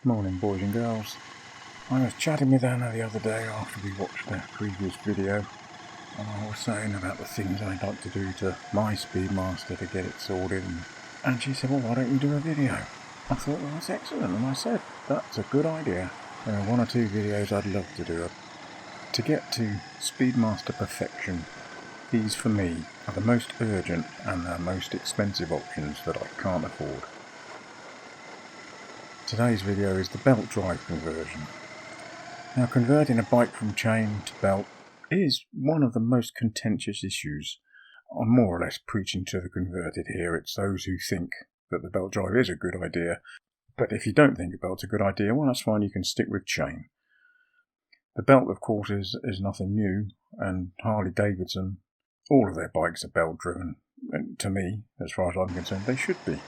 Morning, boys and girls. I was chatting with Anna the other day after we watched the previous video, and I was saying about the things I'd like to do to my Speedmaster to get it sorted, and she said, well, why don't you do a video? I thought, well, that's excellent, and I said, that's a good idea. There are one or two videos I'd love to do. To get to Speedmaster perfection, these for me are the most urgent and the most expensive options that I can't afford. Today's video is the belt drive conversion. Now, converting a bike from chain to belt is one of the most contentious issues. I'm more or less preaching to the converted here. It's those who think that the belt drive is a good idea. But if you don't think a belt's a good idea, well, that's fine, you can stick with chain. The belt, of course, is nothing new, and Harley Davidson, all of their bikes are belt driven. And to me, as far as I'm concerned, they should be.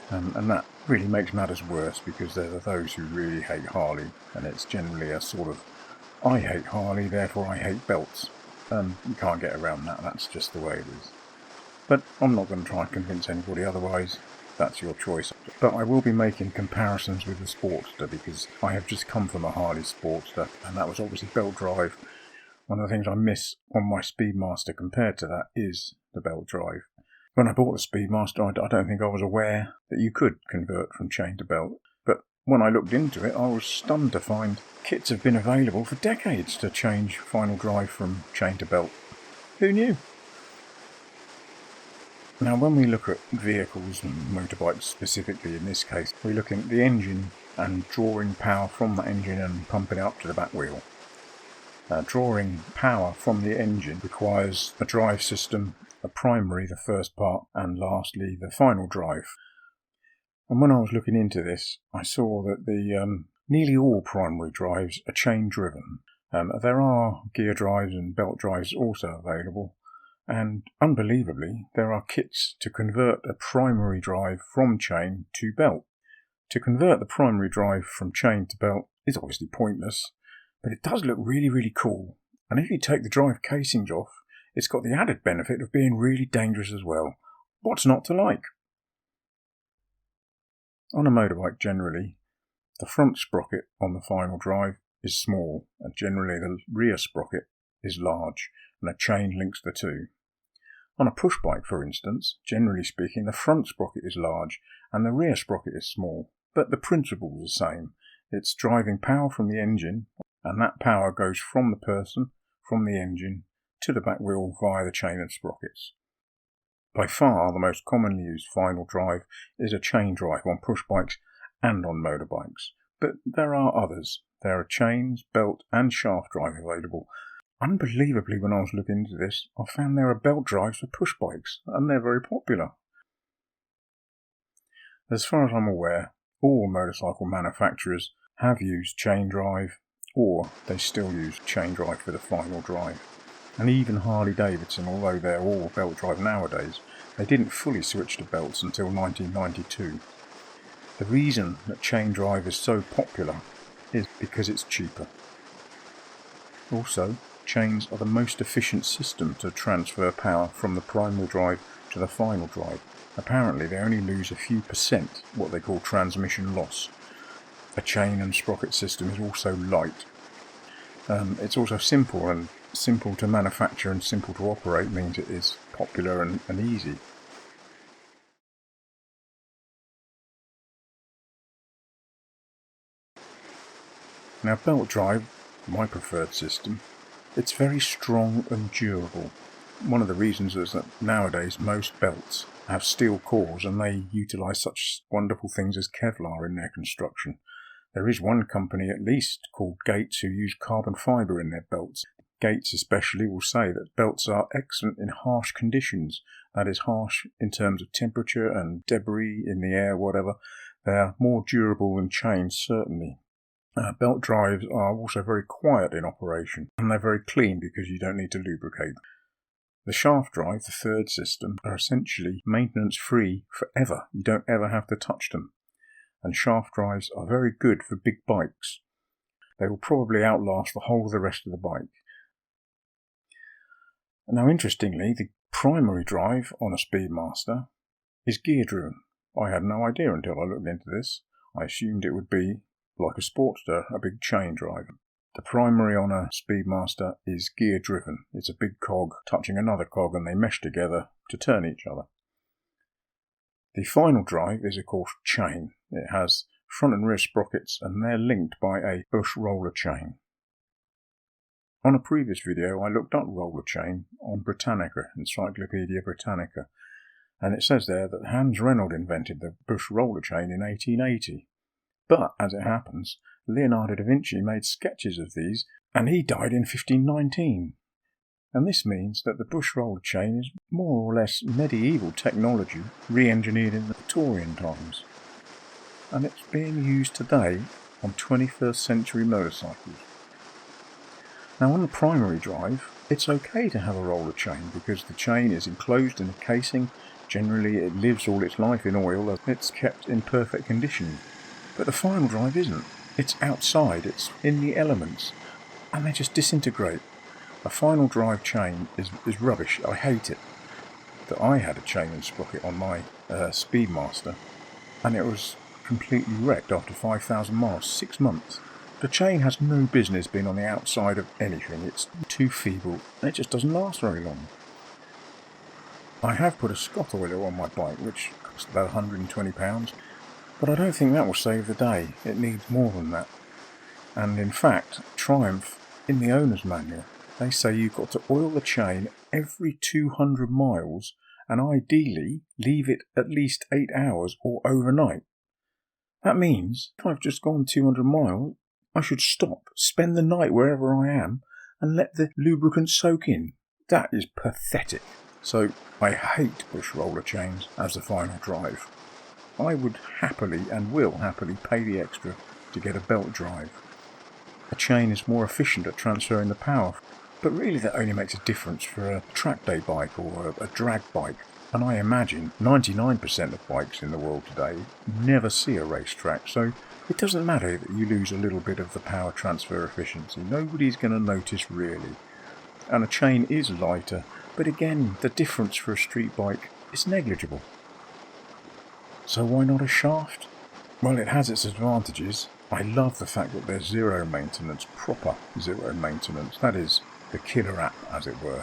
And that really makes matters worse, because there are those who really hate Harley, and it's generally a sort of, I hate Harley, therefore I hate belts. You can't get around that, that's just the way it is. But I'm not going to try and convince anybody otherwise, that's your choice. But I will be making comparisons with the Sportster, because I have just come from a Harley Sportster, and that was obviously belt drive. One of the things I miss on my Speedmaster compared to that is the belt drive. When I bought the Speedmaster, I don't think I was aware that you could convert from chain to belt. But when I looked into it, I was stunned to find kits have been available for decades to change final drive from chain to belt. Who knew? Now, when we look at vehicles and motorbikes specifically in this case, we're looking at the engine and drawing power from the engine and pumping it up to the back wheel. Drawing power from the engine requires a drive system, a primary, the first part, and lastly the final drive. And when I was looking into this, I saw that the nearly all primary drives are chain driven. There are gear drives and belt drives also available, and unbelievably there are kits to convert a primary drive from chain to belt. To convert the primary drive from chain to belt is obviously pointless, but it does look really, really cool. And if you take the drive casings off, it's got the added benefit of being really dangerous as well. What's not to like? On a motorbike generally, the front sprocket on the final drive is small, and generally the rear sprocket is large, and a chain links the two. On a push bike, for instance, generally speaking, the front sprocket is large and the rear sprocket is small, but the principle is the same. It's driving power from the engine, and that power goes from the person, from the engine, to the back wheel via the chain and sprockets. By far the most commonly used final drive is a chain drive on push bikes and on motorbikes, but there are others. There are chains, belt and shaft drive available. Unbelievably, when I was looking into this, I found there are belt drives for push bikes, and they're very popular. As far as I'm aware, all motorcycle manufacturers have used chain drive, or they still use chain drive for the final drive. And even Harley Davidson, although they're all belt drive nowadays, they didn't fully switch to belts until 1992. The reason that chain drive is so popular is because it's cheaper. Also, chains are the most efficient system to transfer power from the primary drive to the final drive. Apparently they only lose a few percent, what they call transmission loss. A chain and sprocket system is also light. It's also simple, and simple to manufacture and simple to operate means it is popular and easy. Now, belt drive, my preferred system, it's very strong and durable. One of the reasons is that nowadays most belts have steel cores, and they utilise such wonderful things as Kevlar in their construction. There is one company at least called Gates who use carbon fibre in their belts. Gates especially will say that belts are excellent in harsh conditions, that is harsh in terms of temperature and debris in the air, whatever. They're more durable than chains, certainly. Belt drives are also very quiet in operation, and they're very clean because you don't need to lubricate. The shaft drive, the third system, are essentially maintenance free forever. You don't ever have to touch them. And shaft drives are very good for big bikes. They will probably outlast the whole of the rest of the bike. Now, interestingly, the primary drive on a Speedmaster is gear driven. I had no idea until I looked into this. I assumed it would be like a Sportster, a big chain drive. The primary on a Speedmaster is gear driven. It's a big cog touching another cog and they mesh together to turn each other. The final drive is of course chain. It has front and rear sprockets and they're linked by a bush roller chain. On a previous video I looked up roller chain on Britannica, Encyclopedia Britannica, and it says there that Hans Reynolds invented the bush roller chain in 1880. But, as it happens, Leonardo da Vinci made sketches of these and he died in 1519. And this means that the bush roller chain is more or less medieval technology re-engineered in the Victorian times. And it's being used today on 21st century motorcycles. Now on the primary drive, it's okay to have a roller chain because the chain is enclosed in a casing. Generally it lives all its life in oil as it's kept in perfect condition. But the final drive isn't. It's outside, it's in the elements, and they just disintegrate. A final drive chain is rubbish. I hate it. That I had a chain and sprocket on my Speedmaster, and it was completely wrecked after 5,000 miles, 6 months. The chain has no business being on the outside of anything. It's too feeble, and it just doesn't last very long. I have put a Scott oiler on my bike, which cost about £120, but I don't think that will save the day. It needs more than that. And in fact, Triumph, in the owner's manual, they say you've got to oil the chain every 200 miles and ideally leave it at least 8 hours or overnight. That means if I've just gone 200 miles, I should stop, spend the night wherever I am and let the lubricant soak in. That is pathetic. So I hate bush roller chains as the final drive. I would happily and will happily pay the extra to get a belt drive. A chain is more efficient at transferring the power, but really that only makes a difference for a track day bike or a drag bike. And I imagine 99% of bikes in the world today never see a racetrack, so it doesn't matter that you lose a little bit of the power transfer efficiency. Nobody's going to notice really. And a chain is lighter, but again, the difference for a street bike is negligible. So why not a shaft? Well, it has its advantages. I love the fact that there's zero maintenance, proper zero maintenance. That is the killer app, as it were.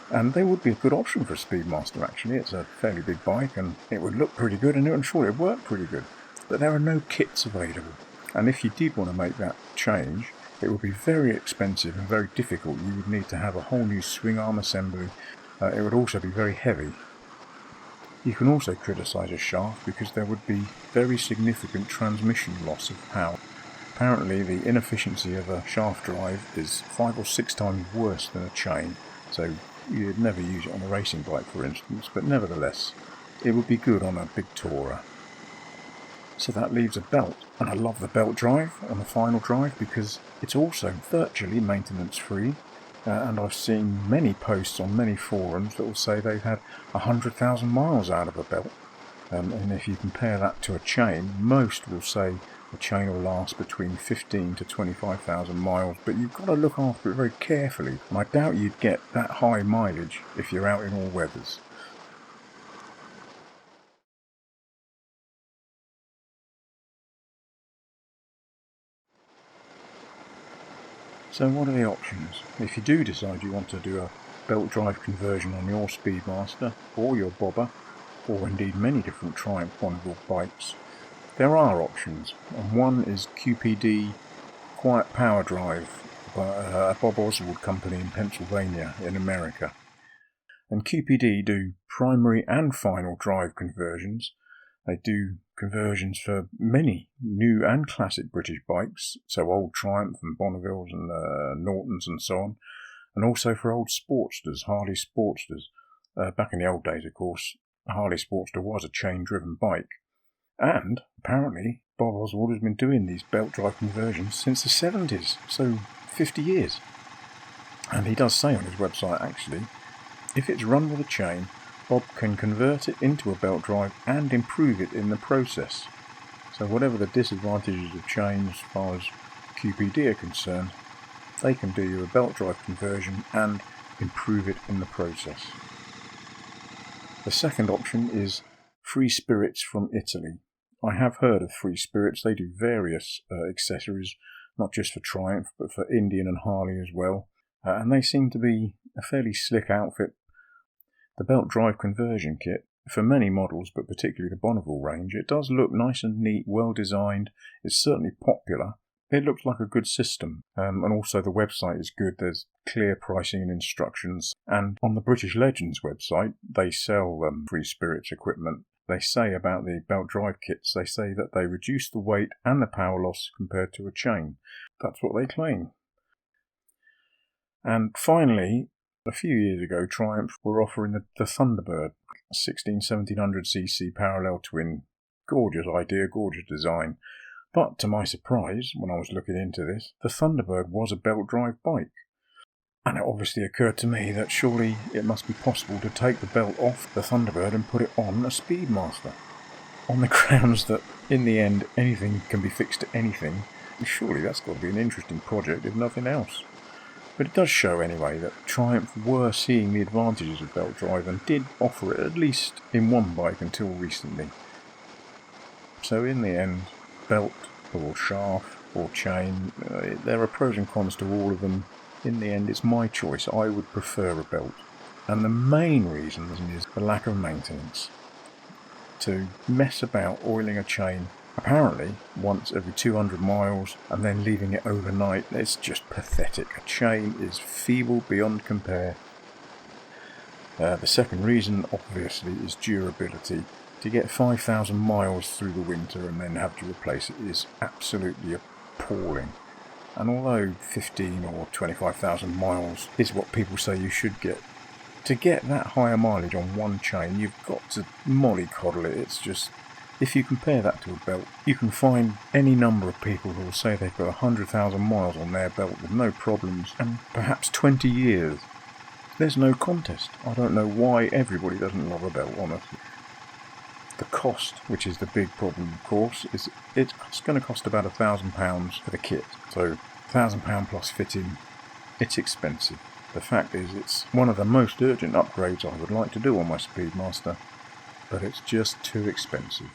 And they would be a good option for a Speedmaster actually. It's a fairly big bike and it would look pretty good and I'm sure it would work pretty good. But there are no kits available. And if you did want to make that change, it would be very expensive and very difficult. You would need to have a whole new swing arm assembly. It would also be very heavy. You can also criticise a shaft because there would be very significant transmission loss of power. Apparently the inefficiency of a shaft drive is 5 or 6 times worse than a chain, so you'd never use it on a racing bike for instance, but nevertheless it would be good on a big tourer. So that leaves a belt, and I love the belt drive on the final drive because it's also virtually maintenance free. And I've seen many posts on many forums that will say they've had 100,000 miles out of a belt. And if you compare that to a chain, most will say the chain will last between 15 to 25,000 miles, but you've got to look after it very carefully. And I doubt you'd get that high mileage if you're out in all weathers. So what are the options? If you do decide you want to do a belt drive conversion on your Speedmaster or your Bobber, or indeed many different Triumph Bonneville bikes, there are options. And one is QPD Quiet Power Drive by a Bob Oswald company in Pennsylvania in America. And QPD do primary and final drive conversions. They do conversions for many new and classic British bikes, so old Triumph and Bonnevilles and Nortons and so on, and also for old Sportsters, Harley Sportsters. Back in the old days, of course, a Harley Sportster was a chain-driven bike. And, apparently, Bob Oswald has been doing these belt drive conversions since the 70s, so 50 years. And he does say on his website, actually, if it's run with a chain, Bob can convert it into a belt drive and improve it in the process. So whatever the disadvantages of chain as far as QPD are concerned, they can do you a belt drive conversion and improve it in the process. The second option is Free Spirits from Italy. I have heard of Free Spirits. They do various accessories, not just for Triumph, but for Indian and Harley as well. And they seem to be a fairly slick outfit. The belt drive conversion kit, for many models, but particularly the Bonneville range, it does look nice and neat, well designed. It's certainly popular. It looks like a good system, and also the website is good. There's clear pricing and instructions, and on the British Legends website they sell Free Spirits equipment. They say about the belt drive kits, they say that they reduce the weight and the power loss compared to a chain. That's what they claim. And finally, a few years ago, Triumph were offering the Thunderbird, 1700cc parallel twin. Gorgeous idea, gorgeous design. But to my surprise, when I was looking into this, the Thunderbird was a belt drive bike. And it obviously occurred to me that surely it must be possible to take the belt off the Thunderbird and put it on a Speedmaster. On the grounds that, in the end, anything can be fixed to anything, surely that's got to be an interesting project if nothing else. But it does show anyway that Triumph were seeing the advantages of belt drive and did offer it at least in one bike until recently. So in the end, belt or shaft or chain, there are pros and cons to all of them. In the end, it's my choice. I would prefer a belt. And the main reason is the lack of maintenance. To mess about oiling a chain apparently once every 200 miles and then leaving it overnight, it's just pathetic. A chain is feeble beyond compare. The second reason obviously is durability. To get 5,000 miles through the winter and then have to replace it is absolutely appalling. And although 15 or 25,000 miles is what people say you should get, to get that higher mileage on one chain, you've got to mollycoddle it. It's just, if you compare that to a belt, you can find any number of people who will say they've got 100,000 miles on their belt with no problems, and perhaps 20 years. There's no contest. I don't know why everybody doesn't love a belt, honestly. The cost, which is the big problem, of course, is it's going to cost about £1,000 for the kit. So £1,000 plus fitting, it's expensive. The fact is, it's one of the most urgent upgrades I would like to do on my Speedmaster, but it's just too expensive.